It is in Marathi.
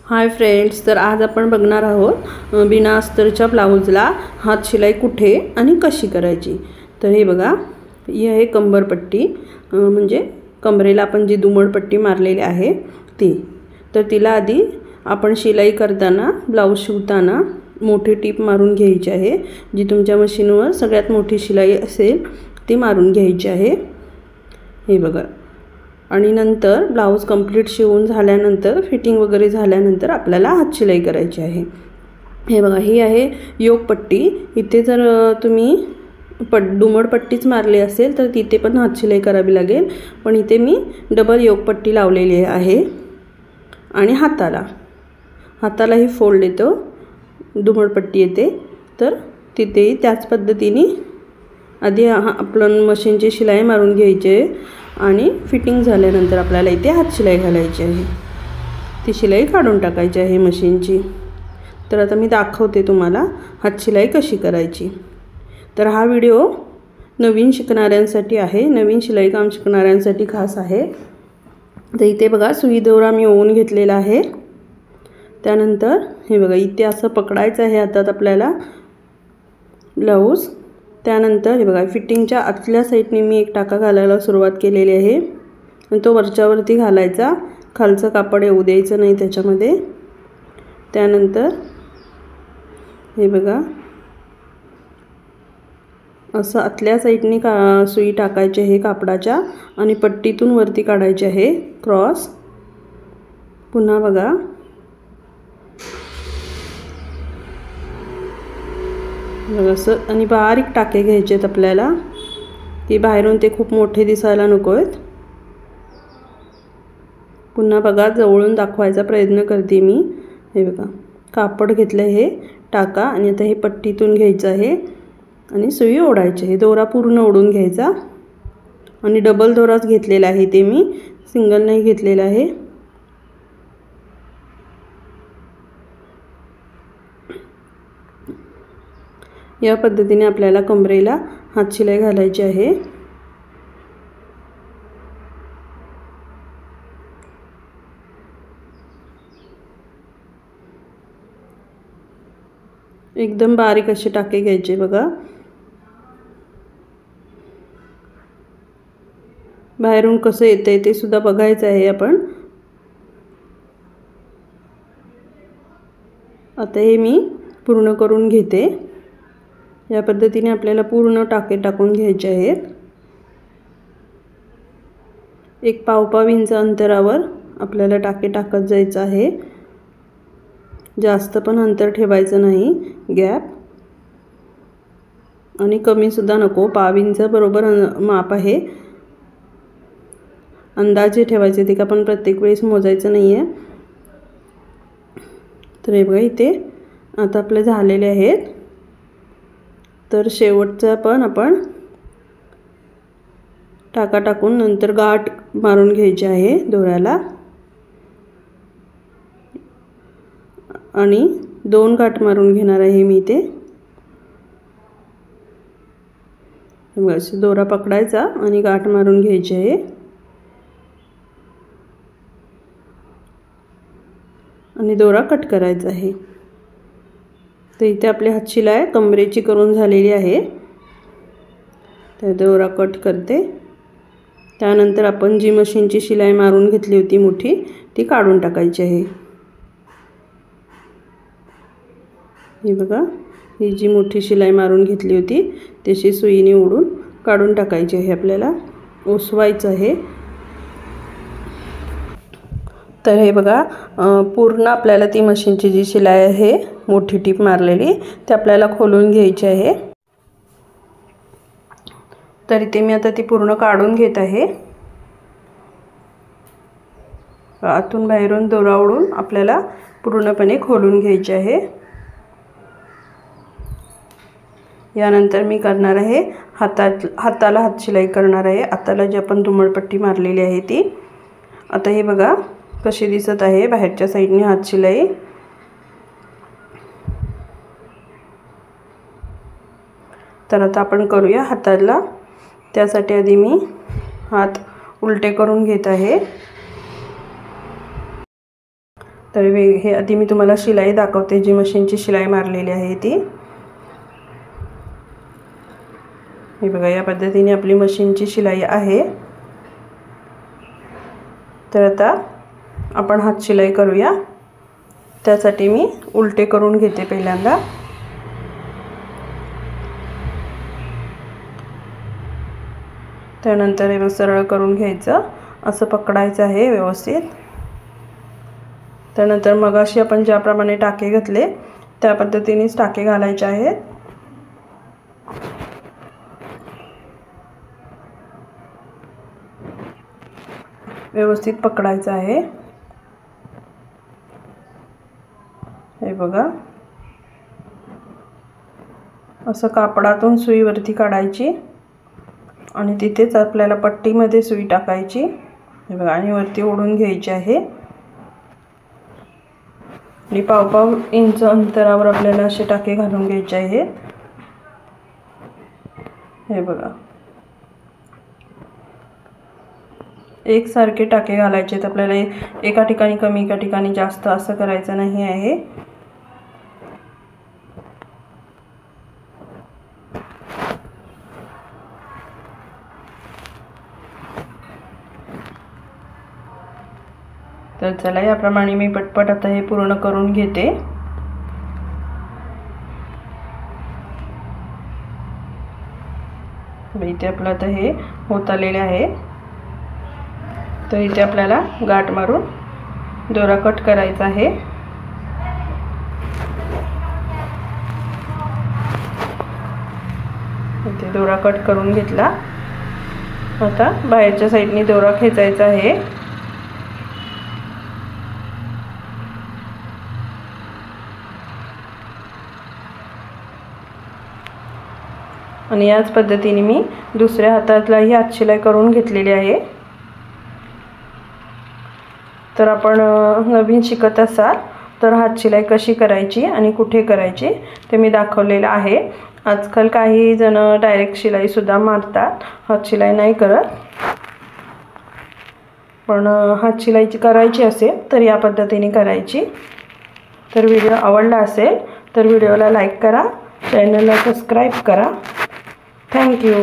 हाय फ्रेंड्स, तर आज आपण बघणार आहोत बिना अस्तरच्या ब्लाऊजला हात शिलाई कुठे आणि कशी करायची। तर हे बघा, ही आहे कंबरपट्टी, म्हणजे कमरेला आपण जी दुमडपट्टी मारलेली आहे ती। तर तिला आधी आपण शिलाई करताना ब्लाऊज शिवताना मोठी टीप मारून घ्यायची आहे। जी तुमच्या मशीनवर सगळ्यात मोठी शिलाई असेल ती मारून घ्यायची आहे। हे बघा, आणि नंतर ब्लाऊज कंप्लीट शिवून झाल्यानंतर फिटिंग वगैरे झाल्यानंतर आपल्याला हात शिलाई करायची आहे। हे बघा, ही आहे योगपट्टी। इथे जर तुम्ही दुमडपट्टीच मारली असेल तर तिथे पण हात शिलाई करावी लागेल, पण इथे मी डबल योगपट्टी लावलेली आहे। आणि हाताला ही फोल्ड येतो, दुमडपट्टी येते, तर तिथे त्याच पद्धतीने आधी आपण मशीनची शिलाई मारून घ्यायची आहे आणि फिटिंग झाल्यानंतर आपल्याला इथे हात शिलाई घालायची आहे। ती शिलाई काढून टाकायची आहे मशीनची। तर आता मी दाखवते तुम्हाला हात शिलाई कशी करायची। तर हा व्हिडिओ नवीन शिकणाऱ्यांसाठी आहे, नवीन शिलाई काम शिकणाऱ्यांसाठी खास आहे। तर इथे बघा, सुई दोरा मी ओवून घेतलेला आहे। त्यानंतर हे बघा, इथे असं पकडायचं आहे हातात आपल्याला ब्लाऊज। त्यानंतर हे बघा, फिटिंगच्या आतल्या साईडने मी एक टाका घालायला सुरुवात केलेली आहे आणि तो वरच्यावरती घालायचा, खालचं कापड येऊ द्यायचं नाही त्याच्यामध्ये। त्यानंतर हे बघा, असं आतल्या साईडने सुई टाकायची आहे कापडाच्या आणि पट्टीतून वरती काढायची आहे क्रॉस। पुन्हा बघा, असं आणि बारीक टाके घ्यायचे आहेत आपल्याला, की बाहेरून ते खूप मोठे दिसायला नको आहेत। पुन्हा बघा, जवळून दाखवायचा प्रयत्न करते मी। हे बघा, कापड घेतलं हे टाका आणि आता हे पट्टीतून घ्यायचं आहे आणि सुई ओढायची आहे। दोरा पूर्ण ओढून घ्यायचा आणि डबल दोराच घेतलेला आहे, ते मी सिंगल नाही घेतलेला आहे। या पद्धतीने आपल्याला कमरेला हात शिलाई घालायची आहे। एकदम बारीक असे टाके घ्यायचे बघा, बाहेरून कसं येतंय ते सुद्धा बघायचं आहे आपण। आता हे मी पूर्ण करून घेते। या पद्धतीने आपल्याला पूर्ण टाके टाकून घ्यायचे आहेत। एक पाव इंच अंतरावर आपल्याला टाके टाकत जायचं आहे, जास्त पण अंतर ठेवायचं नाही गॅप, आणि कमी सुद्धा नको। पाव इंच बरोबर माप आहे, अंदाजे ठेवायचे, ते का पण प्रत्येक वेळेस मोजायचं नाही आहे। तर हे बघा, इथे आता आपले झालेले आहेत। तर शेवटचा पण आपण टाका टाकून नंतर गाठ मारून घ्यायची आहे दोऱ्याला, आणि 2 गाठ मारून घेणार आहे मी इथे। बस, दोरा पकडायचा आणि गाठ मारून घ्यायची आहे आणि दोरा कट करायचा आहे। तर इथे आपली हात शिलाई कमरेची करून झालेली आहे। तर दोरा कट करते। त्यानंतर आपण जी मशीनची शिलाई मारून घेतली होती मोठी, ती काढून टाकायची आहे। हे बघा, ही जी मोठी शिलाई मारून घेतली होती त्याची सुईने ओढून काढून टाकायची आहे, आपल्याला ओसवायचं आहे। तर हे बघा, पूर्ण आपल्याला ती मशीनची जी शिलाई आहे मोठी टीप मारलेली, ती आपल्याला खोलून घ्यायची आहे। तर इथे मी आता ती पूर्ण काढून घेत आहे। आतून बाहेरून दोरा ओढून आपल्याला पूर्णपणे खोलून घ्यायचे आहे। यानंतर मी करणार आहे हाताला हात शिलाई करणार आहे। हाताला जी आपण दुमडपट्टी मारलेली आहे ती। आता हे बघा कशी दिसत आहे बाहेरच्या साईडने हात शिलाई। तर आता आपण करूया हाताला। त्यासाठी आधी मी हात उलटे करून घेत आहे। तर हे आधी मी तुम्हाला शिलाई दाखवते, जी मशीनची शिलाई मारलेली आहे ती. हे बघा, या पद्धतीने आपली मशीनची शिलाई आहे. तर आता आपण हात शिलाई करूया. त्यासाठी मी उलटे करून घेते पहिल्यांदा. त्यानंतर हे सरळ करून घ्यायचं, असं पकडायचं आहे व्यवस्थित. त्यानंतर मगाशी आपण ज्याप्रमाणे टाके घातले त्या पद्धतीनेच टाके घालायचे आहेत. व्यवस्थित पकडायचं आहे. हे बघा, असं कापडातून सुई वरती काढायची आणि तिथेच आपल्याला पट्टीमध्ये सुई टाकायची. हे बघा, आणि वरती ओढून घ्यायची आहे. आणि पाव इंच अंतरावर आपल्याला असे टाके घालून घ्यायचे आहेत. हे बघा, एकसारखे टाके घालायचे. तर आपल्याला एका ठिकाणी कमी, एका ठिकाणी जास्त असं करायचं नाही आहे. तर चला, याप्रमाणे मी पटपट आता हे पूर्ण करून घेते. इथे आपलं आता हे होत आलेले आहे. तर इथे आपल्याला गाठ मारून दोरा कट करायचा आहे. इथे दोरा कट करून घेतला. आता बाहेरच्या साईडने दोरा खेचायचा आहे. आणि याच पद्धतीने मी दुसऱ्या हातातलाही हातशिलाई करून घेतलेली आहे. तर आपण नवीन शिकत असाल तर हातशिलाई कशी करायची आणि कुठे करायची ते मी दाखवलेलं आहे. आजकाल काही जण डायरेक्ट शिलाईसुद्धा मारतात, हातशिलाई नाही करत. पण हातशिलाई करायची असेल तर या पद्धतीने करायची. तर व्हिडिओ आवडला असेल तर व्हिडिओला लाईक करा, चॅनलला सबस्क्राईब करा. थँक्यू.